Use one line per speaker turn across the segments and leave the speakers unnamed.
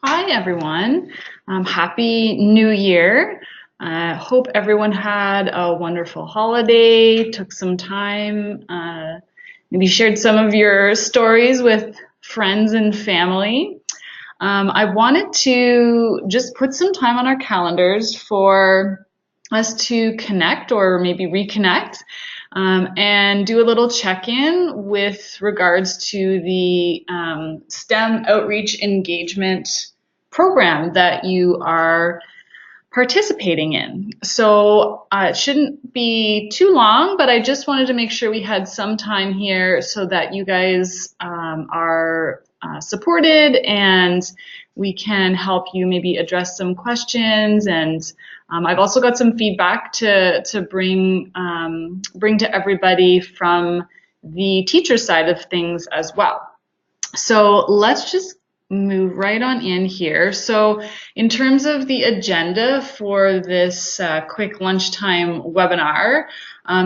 Hi, everyone. Happy New Year. Hope everyone had a wonderful holiday, took some time, maybe shared some of your stories with friends and family. I wanted to just put some time on our calendars for us to connect or maybe reconnect and do a little check-in with regards to the STEM outreach engagement program that you are participating in. So it shouldn't be too long, but I just wanted to make sure we had some time here so that you guys are supported and we can help you maybe address some questions. And I've also got some feedback to bring to everybody from the teacher side of things as well. So let's just move right on in here. So in terms of the agenda for this quick lunchtime webinar,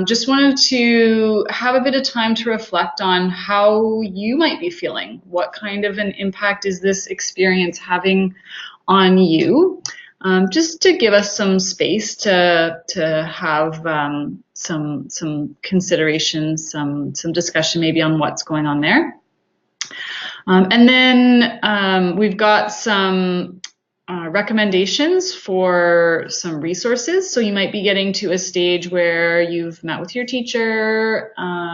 just wanted to have a bit of time to reflect on how you might be feeling. What kind of an impact is this experience having on you? Just to give us some space to have some considerations, some discussion maybe on what's going on there. And then we've got some recommendations for some resources. So you might be getting to a stage where you've met with your teacher,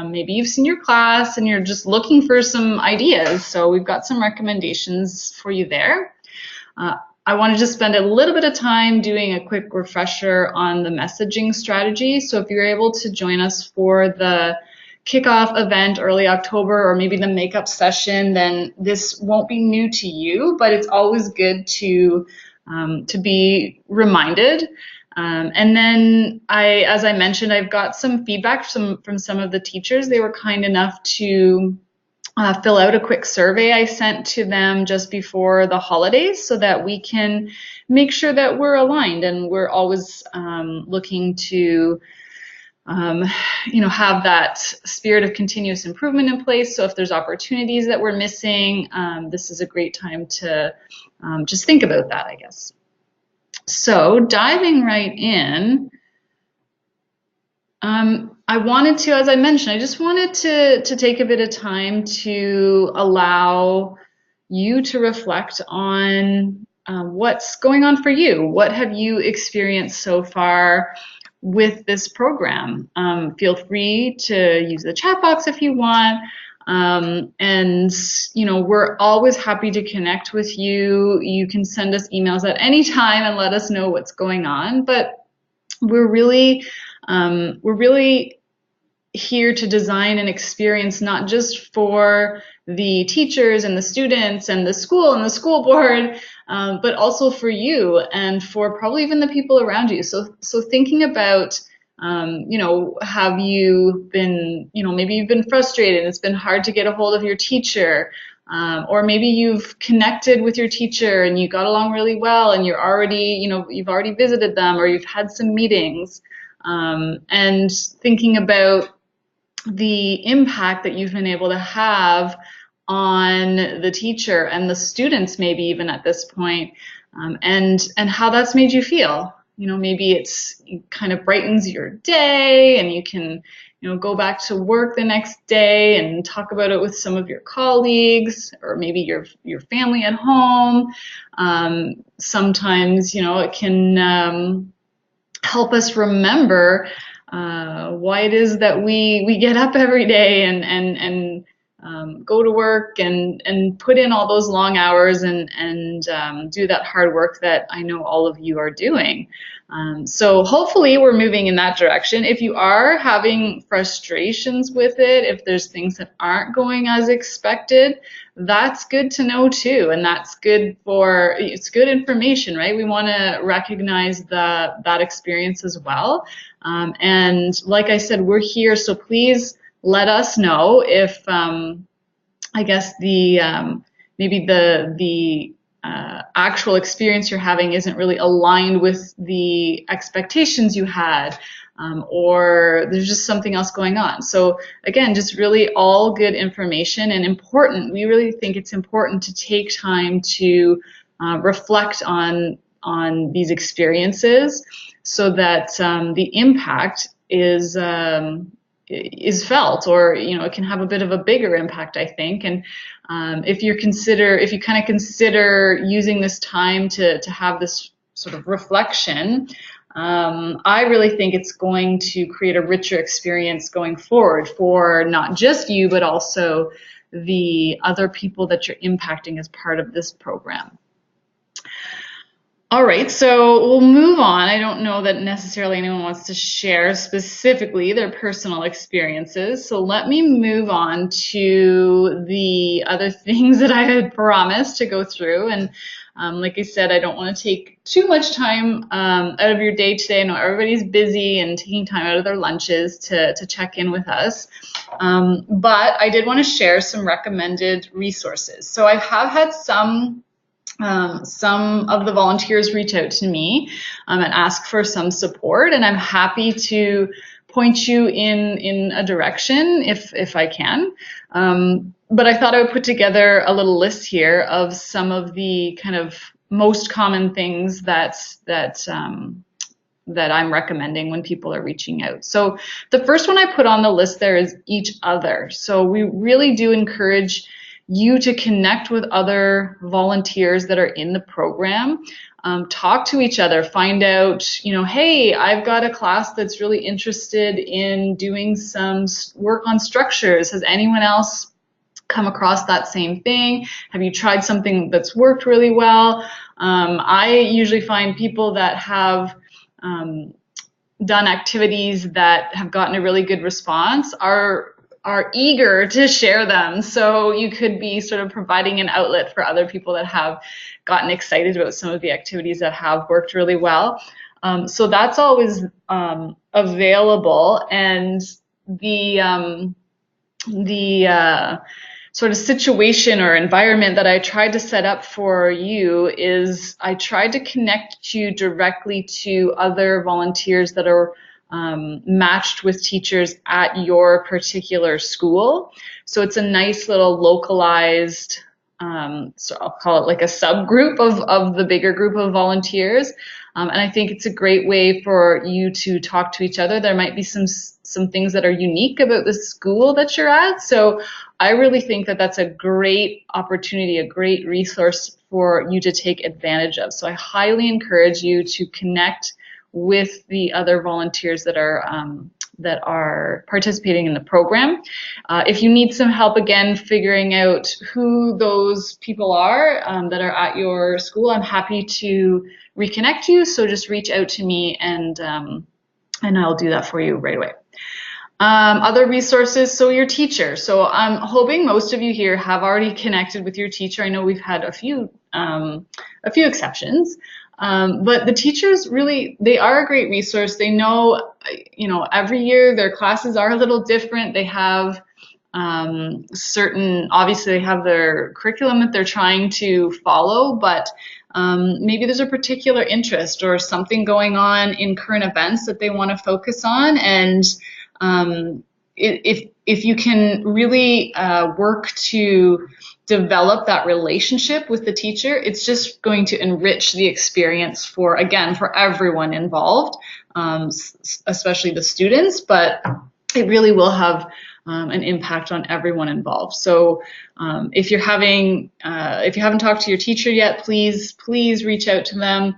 maybe you've seen your class and you're just looking for some ideas. So we've got some recommendations for you there. I wanted to spend a little bit of time doing a quick refresher on the messaging strategy. So if you're able to join us for the kickoff event early October or maybe the makeup session, then this won't be new to you, but it's always good to be reminded. And then as I mentioned, I've got some feedback from some of the teachers. They were kind enough to fill out a quick survey I sent to them just before the holidays so that we can make sure that we're aligned and we're always looking to have that spirit of continuous improvement in place. So if there's opportunities that we're missing, this is a great time to just think about that, I guess. So diving right in, I wanted to, as I mentioned, I just wanted to take a bit of time to allow you to reflect on what's going on for you. What have you experienced so far with this program? Feel free to use the chat box if you want. And we're always happy to connect with you. You can send us emails at any time and let us know what's going on. But we're really here to design an experience not just for the teachers and the students and the school board, but also for you and for probably even the people around you. So thinking about, have you been, maybe you've been frustrated and it's been hard to get a hold of your teacher, or maybe you've connected with your teacher and you got along really well and you're already, you've already visited them or you've had some meetings, and thinking about the impact that you've been able to have on the teacher and the students, maybe even at this point, and how that's made you feel. Maybe it kind of brightens your day and you can, go back to work the next day and talk about it with some of your colleagues or maybe your family at home. Sometimes, it can help us remember why it is that we get up every day and go to work and put in all those long hours and do that hard work that I know all of you are doing. So hopefully we're moving in that direction. If you are having frustrations with it, if there's things that aren't going as expected, that's good to know too, and it's good information, right? We want to recognize that experience as well. And like I said, we're here, so please let us know if I guess maybe the actual experience you're having isn't really aligned with the expectations you had. or there's just something else going on. So again, just really all good information and important. We really think it's important to take time to reflect on these experiences so that the impact is felt, or it can have a bit of a bigger impact, I think. And if you kind of consider using this time to have this sort of reflection, I really think it's going to create a richer experience going forward for not just you, but also the other people that you're impacting as part of this program. All right, so we'll move on. I don't know that necessarily anyone wants to share specifically their personal experiences, so let me move on to the other things that I had promised to go through. And like I said, I don't want to take too much time out of your day today. I know everybody's busy and taking time out of their lunches to check in with us. But I did want to share some recommended resources. So I have had some of the volunteers reach out to me and ask for some support, and I'm happy to point you in a direction if I can. But I thought I would put together a little list here of some of the kind of most common things that I'm recommending when people are reaching out. So the first one I put on the list there is each other. So we really do encourage you to connect with other volunteers that are in the program. Talk to each other, find out, hey, I've got a class that's really interested in doing some work on structures. Has anyone else come across that same thing? Have you tried something that's worked really well? I usually find people that have done activities that have gotten a really good response are eager to share them. So you could be sort of providing an outlet for other people that have gotten excited about some of the activities that have worked really well. So that's always available. And the sort of situation or environment that I tried to set up for you is I tried to connect you directly to other volunteers that are matched with teachers at your particular school. So it's a nice little localized, so I'll call it like a subgroup of the bigger group of volunteers. And I think it's a great way for you to talk to each other. There might be some things that are unique about the school that you're at. So I really think that that's a great opportunity, a great resource for you to take advantage of. So I highly encourage you to connect with the other volunteers that are participating in the program. If you need some help, again, figuring out who those people are that are at your school, I'm happy to reconnect you. So just reach out to me and I'll do that for you right away. Other resources, so your teacher. So I'm hoping most of you here have already connected with your teacher. I know we've had a few exceptions. But the teachers really, they are a great resource. They know, every year their classes are a little different. They have obviously they have their curriculum that they're trying to follow, but maybe there's a particular interest or something going on in current events that they want to focus on. And if you can really work to develop that relationship with the teacher, it's just going to enrich the experience for everyone involved, especially the students, but it really will have an impact on everyone involved. So if you haven't talked to your teacher yet, please reach out to them.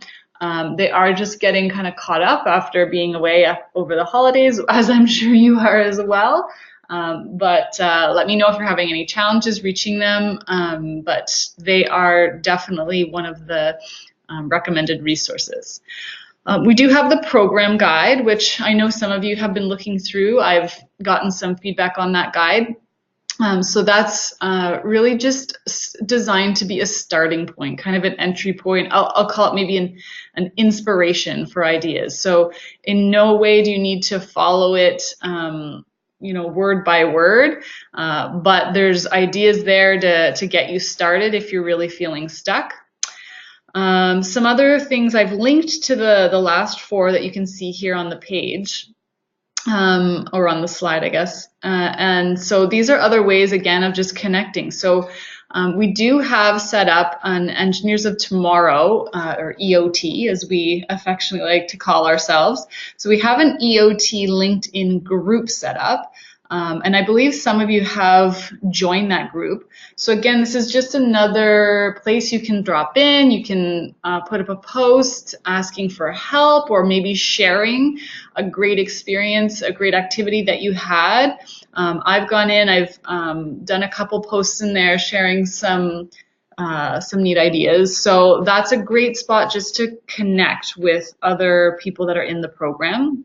They are just getting kind of caught up after being away over the holidays, as I'm sure you are as well. But let me know if you're having any challenges reaching them. But they are definitely one of the recommended resources. We do have the program guide, which I know some of you have been looking through. I've gotten some feedback on that guide. So that's really just designed to be a starting point, kind of an entry point. I'll call it maybe an inspiration for ideas. So in no way do you need to follow it word by word, but there's ideas there to get you started if you're really feeling stuck. Some other things I've linked to the last 4 that you can see here on the page. or on the slide, I guess. And so these are other ways, again, of just connecting. So we do have set up an Engineers of Tomorrow, or EOT, as we affectionately like to call ourselves. So we have an EOT LinkedIn group set up. And I believe some of you have joined that group. So again, this is just another place you can drop in. You can put up a post asking for help, or maybe sharing a great experience, a great activity that you had. I've gone in, I've done a couple posts in there sharing some neat ideas. So that's a great spot just to connect with other people that are in the program.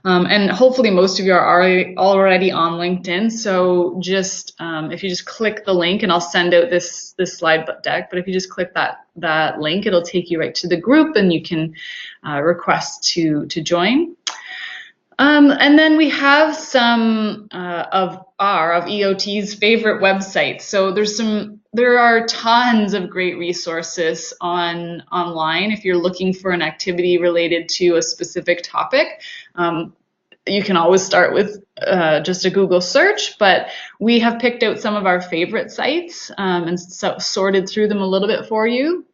And hopefully most of you are already on LinkedIn. So just if you just click the link, and I'll send out this slide deck, but if you just click that link, it'll take you right to the group, and you can request to join. And then we have some of EOT's favorite websites. So there are tons of great resources online if you're looking for an activity related to a specific topic. You can always start with just a Google search, but we have picked out some of our favorite sites and sorted through them a little bit for you.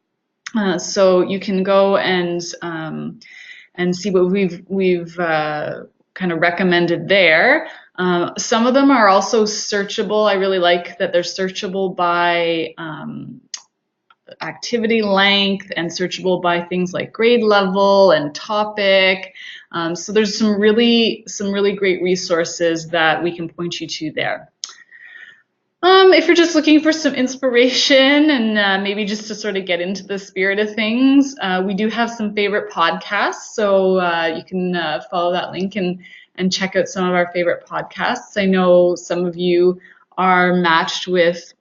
So you can go and see what we've kind of recommended there. Some of them are also searchable. I really like that they're searchable by activity length, and searchable by things like grade level and topic. So there's some really great resources that we can point you to there. If you're just looking for some inspiration and maybe just to sort of get into the spirit of things, we do have some favorite podcasts. So you can follow that link and check out some of our favorite podcasts. I know some of you are matched with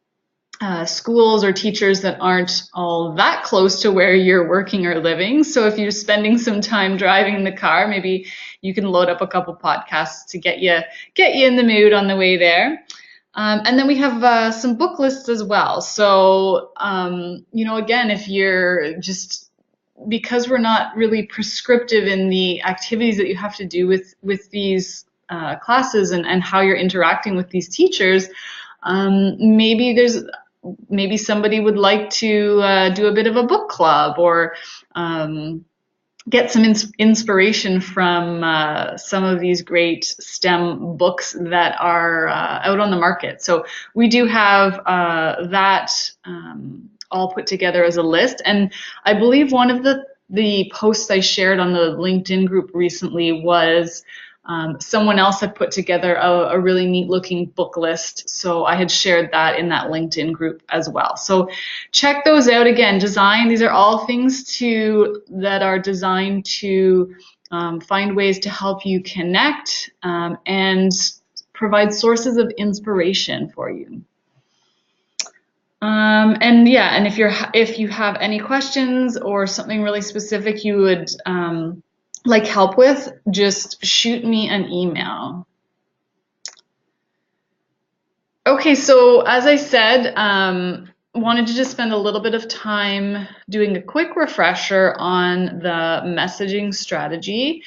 schools or teachers that aren't all that close to where you're working or living. So if you're spending some time driving in the car, maybe you can load up a couple podcasts to get you in the mood on the way there. And then we have some book lists as well. So, again, if you're because we're not really prescriptive in the activities that you have to do with these classes and how you're interacting with these teachers, maybe somebody would like to do a bit of a book club, or get some inspiration from some of these great STEM books that are out on the market. So we do have that all put together as a list. And I believe one of the posts I shared on the LinkedIn group recently was someone else had put together a really neat looking book list. So I had shared that in that LinkedIn group as well. So check those out. Again, these are all things that are designed to find ways to help you connect and provide sources of inspiration for you. And if you have any questions or something really specific you would like help with, just shoot me an email. Okay, so as I said, wanted to just spend a little bit of time doing a quick refresher on the messaging strategy.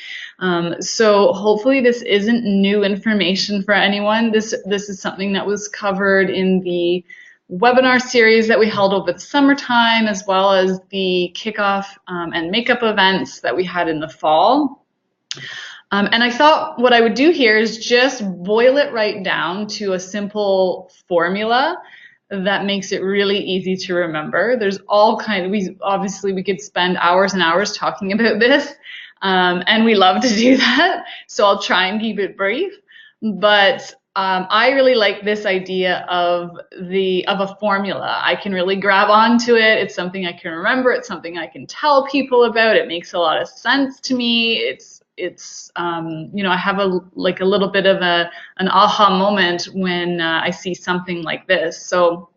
So hopefully this isn't new information for anyone. This is something that was covered in the webinar series that we held over the summertime, as well as the kickoff and makeup events that we had in the fall. And I thought what I would do here is just boil it right down to a simple formula that makes it really easy to remember. There's all kinds, we could spend hours and hours talking about this, and we love to do that. So I'll try and keep it brief, but I really like this idea of a formula. I can really grab onto it. It's something I can remember. It's something I can tell people about. It makes a lot of sense to me. I have a little bit of an aha moment when I see something like this. So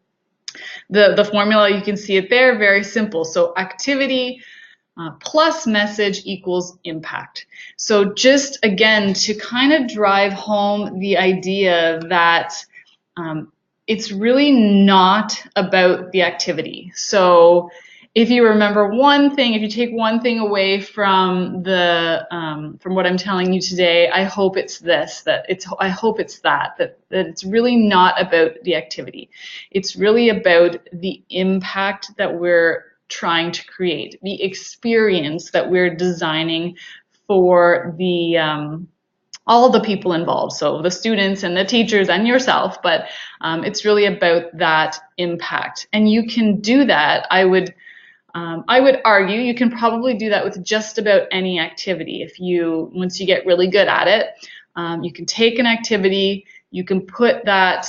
the formula, you can see it there, very simple. So activity plus message equals impact. So just again, to kind of drive home the idea that it's really not about the activity. So if you remember one thing, if you take one thing away from from what I'm telling you today, I hope it's this, I hope it's that it's really not about the activity. It's really about the impact that we're trying to create, the experience that we're designing for all the people involved, so the students and the teachers and yourself, but it's really about that impact. And you can do that, I would argue, you can probably do that with just about any activity. Once you get really good at it, you can take an activity, you can put that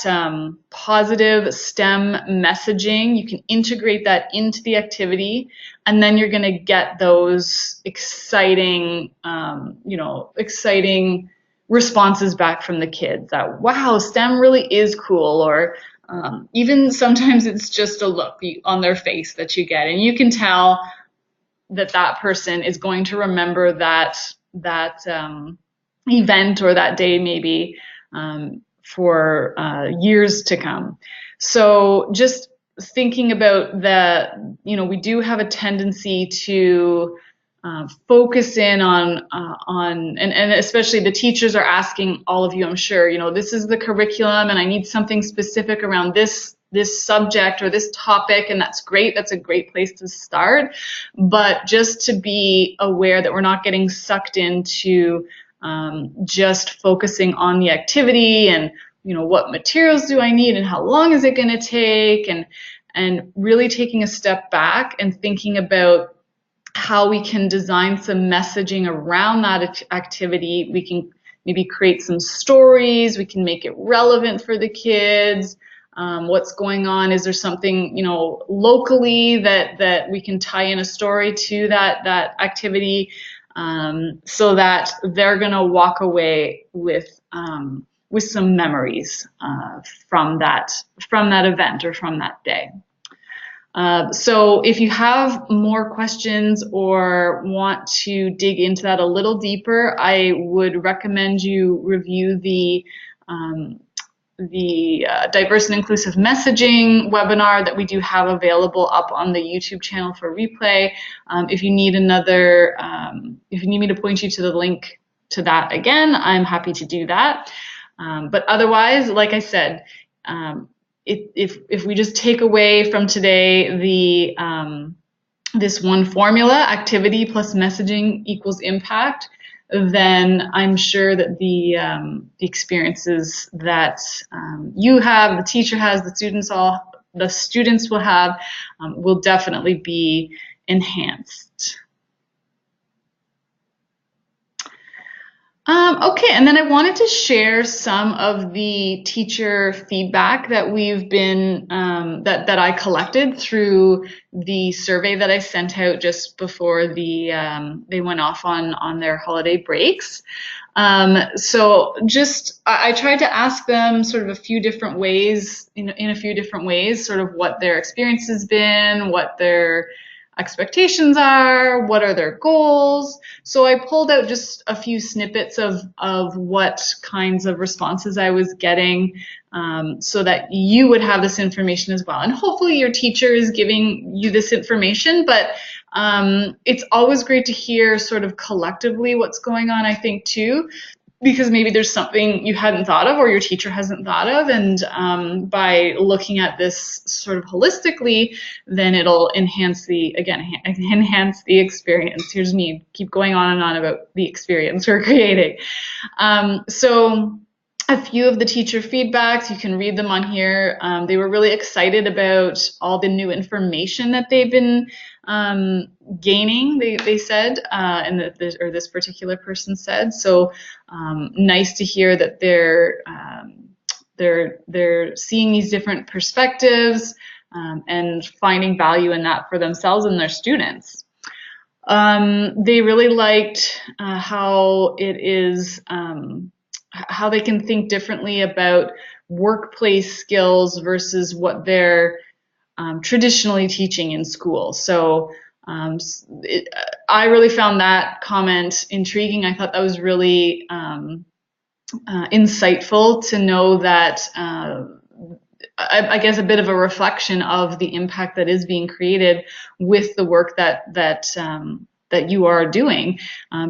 positive STEM messaging, you can integrate that into the activity, and then you're going to get those exciting, exciting responses back from the kids that, wow, STEM really is cool, or even sometimes it's just a look on their face that you get, and you can tell that that person is going to remember that event or that day maybe for years to come. So just thinking about we do have a tendency to focus in on and especially the teachers are asking all of you, I'm sure, this is the curriculum and I need something specific around this subject or this topic, and that's great. That's a great place to start. But just to be aware that we're not getting sucked into just focusing on the activity and what materials do I need and how long is it going to take, and really taking a step back and thinking about how we can design some messaging around that activity. We can maybe create some stories. We can make it relevant for the kids. What's going on? Is there something locally that we can tie in a story to that activity, so that they're going to walk away with some memories from that event or from that day. So if you have more questions or want to dig into that a little deeper, I would recommend you review the diverse and inclusive messaging webinar that we do have available up on the YouTube channel for replay. If you need if you need me to point you to the link to that again, I'm happy to do that. But otherwise, like I said, if we just take away from today this one formula, activity plus messaging equals impact, then I'm sure that the experiences that you have, the teacher has, the students will have, will definitely be enhanced. Okay, and then I wanted to share some of the teacher feedback that we've been that I collected through the survey that I sent out just before they went off on their holiday breaks. So I tried to ask them sort of a few different ways, in a few different ways, sort of what their experience has been, what their expectations are, what are their goals. So I pulled out just a few snippets of what kinds of responses I was getting, so that you would have this information as well. And hopefully your teacher is giving you this information, but it's always great to hear sort of collectively what's going on, I think, too, because maybe there's something you hadn't thought of or your teacher hasn't thought of, and by looking at this sort of holistically, then it'll enhance the experience. Here's me keep going on and on about the experience we're creating. So a few of the teacher feedbacks, you can read them on here. They were really excited about all the new information that they've been gaining, they said, and this particular person said. So nice to hear that they're seeing these different perspectives and finding value in that for themselves and their students. They really liked how it is, how they can think differently about workplace skills versus what they're traditionally teaching in school. So I really found that comment intriguing. I thought that was really insightful to know that I guess, a bit of a reflection of the impact that is being created with the work that you are doing,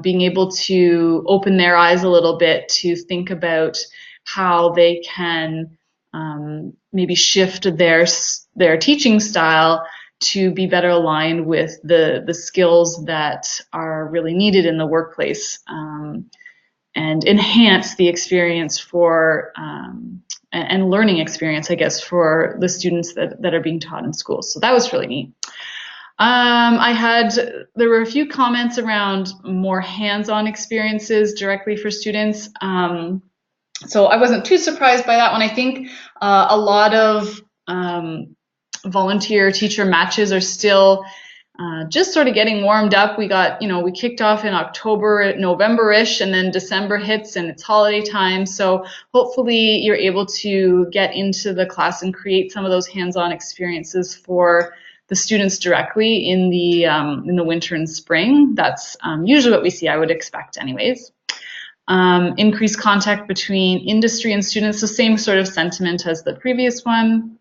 being able to open their eyes a little bit to think about how they can maybe shift their teaching style to be better aligned with the skills that are really needed in the workplace, and enhance the experience for and learning experience, I guess, for the students that are being taught in school. So that was really neat. There were a few comments around more hands-on experiences directly for students. So I wasn't too surprised by that one. I think a lot of volunteer teacher matches are still just sort of getting warmed up. We kicked off in October, November-ish, and then December hits and it's holiday time. So hopefully you're able to get into the class and create some of those hands-on experiences for the students directly in the winter and spring. That's usually what we see, I would expect anyways. Increased contact between industry and students, the same sort of sentiment as the previous one.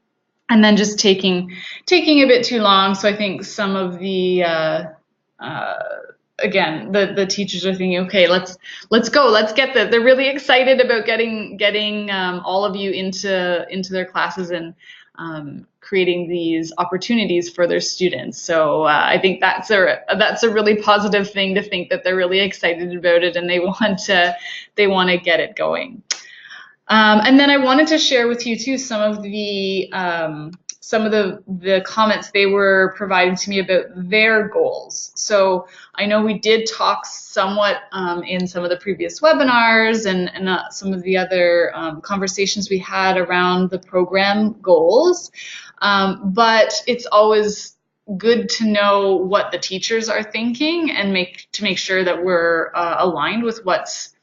And then just taking a bit too long. So I think some of the again, the teachers are thinking, okay, let's go, let's get that. They're really excited about getting all of you into their classes and creating these opportunities for their students. So I think that's a really positive thing, to think that they're really excited about it and they want to get it going. And then I wanted to share with you too some of the comments they were providing to me about their goals. So I know we did talk somewhat in some of the previous webinars and some of the other conversations we had around the program goals, but it's always good to know what the teachers are thinking and make sure that we're aligned with what's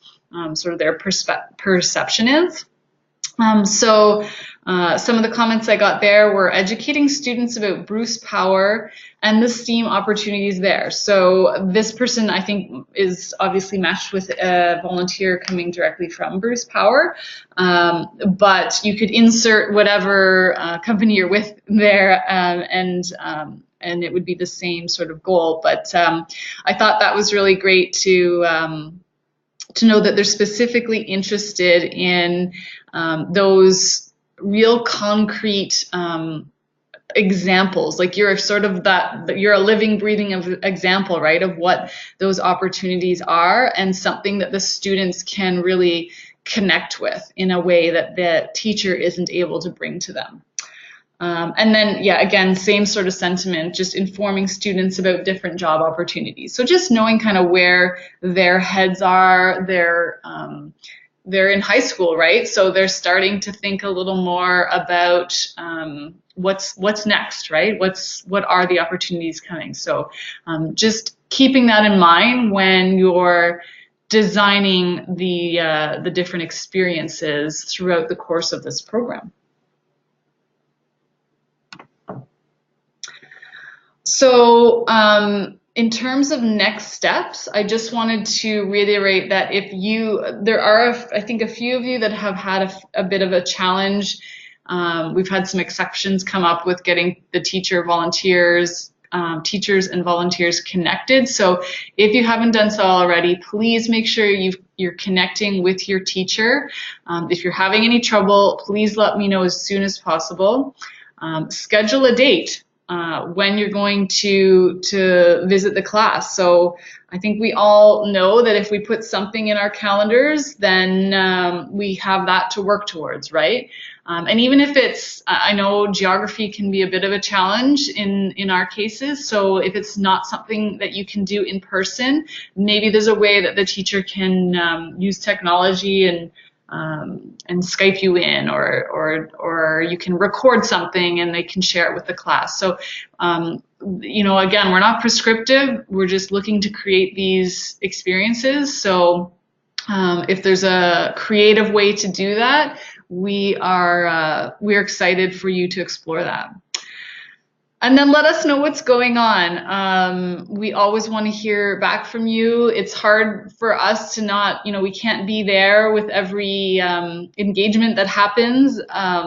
sort of their perception is. So some of the comments I got there were educating students about Bruce Power and the STEAM opportunities there. So this person, I think, is obviously matched with a volunteer coming directly from Bruce Power, but you could insert whatever company you're with there, and it would be the same sort of goal. But I thought that was really great to know that they're specifically interested in those real concrete examples. Like you're sort of you're a living, breathing example, right, of what those opportunities are, and something that the students can really connect with in a way that the teacher isn't able to bring to them. And then, yeah, again, same sort of sentiment, just informing students about different job opportunities. So just knowing kind of where their heads are, they're in high school, right? So they're starting to think a little more about what's next, right? What are the opportunities coming? So just keeping that in mind when you're designing the different experiences throughout the course of this program. So in terms of next steps, I just wanted to reiterate that there are, I think, a few of you that have had a bit of a challenge. We've had some exceptions come up with getting the teachers and volunteers connected. So if you haven't done so already, please make sure you're connecting with your teacher. If you're having any trouble, please let me know as soon as possible. Schedule a date when you're going to visit the class. So I think we all know that if we put something in our calendars, then we have that to work towards, right? And even if I know geography can be a bit of a challenge in our cases. So if it's not something that you can do in person, maybe there's a way that the teacher can use technology and Skype you in, or you can record something and they can share it with the class. So, again, we're not prescriptive. We're just looking to create these experiences. So if there's a creative way to do that, we're excited for you to explore that. And then let us know what's going on. We always want to hear back from you. It's hard for us to not, we can't be there with every engagement that happens.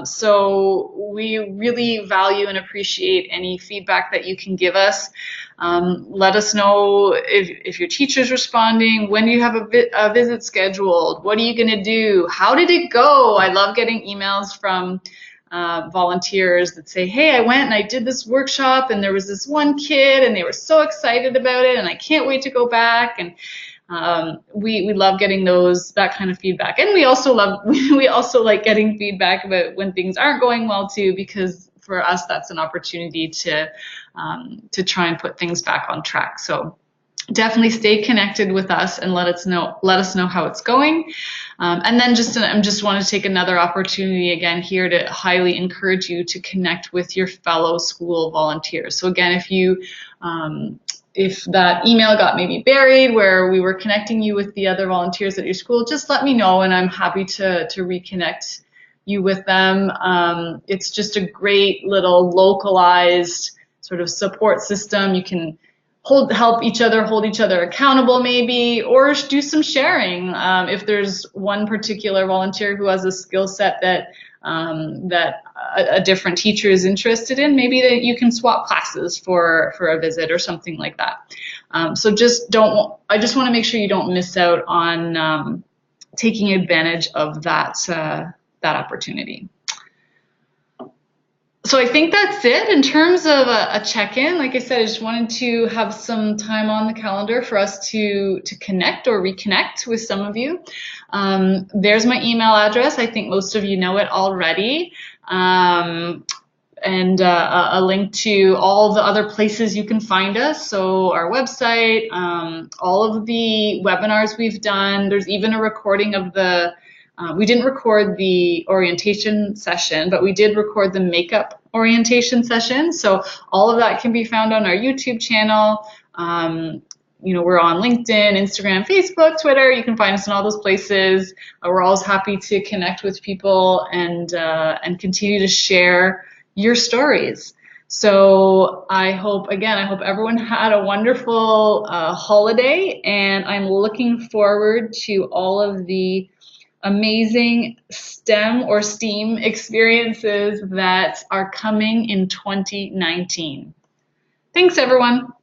So we really value and appreciate any feedback that you can give us. Let us know if your teacher's responding, when do you have a visit scheduled, what are you going to do, how did it go? I love getting emails from volunteers that say, hey, I went and I did this workshop and there was this one kid and they were so excited about it and I can't wait to go back. And we love getting that kind of feedback. And we also like getting feedback about when things aren't going well too, because for us that's an opportunity to try and put things back on track. So definitely stay connected with us and let us know how it's going. And then I just want to take another opportunity again here to highly encourage you to connect with your fellow school volunteers. So again, if that email got maybe buried where we were connecting you with the other volunteers at your school, just let me know and I'm happy to reconnect you with them. It's just a great little localized sort of support system. You can hold each other accountable maybe, or do some sharing. If there's one particular volunteer who has a skill set that a different teacher is interested in, maybe that you can swap classes for a visit or something like that. So I just want to make sure you don't miss out on taking advantage of that opportunity. So I think that's it in terms of a check-in. Like I said, I just wanted to have some time on the calendar for us to connect or reconnect with some of you. There's my email address. I think most of you know it already. And a link to all the other places you can find us. So our website, all of the webinars we've done. There's even a recording of we didn't record the orientation session, but we did record the makeup orientation session. So all of that can be found on our YouTube channel. We're on LinkedIn, Instagram, Facebook, Twitter. You can find us in all those places. We're always happy to connect with people and continue to share your stories. So I hope everyone had a wonderful holiday, and I'm looking forward to all of the amazing STEM or STEAM experiences that are coming in 2019. Thanks, everyone.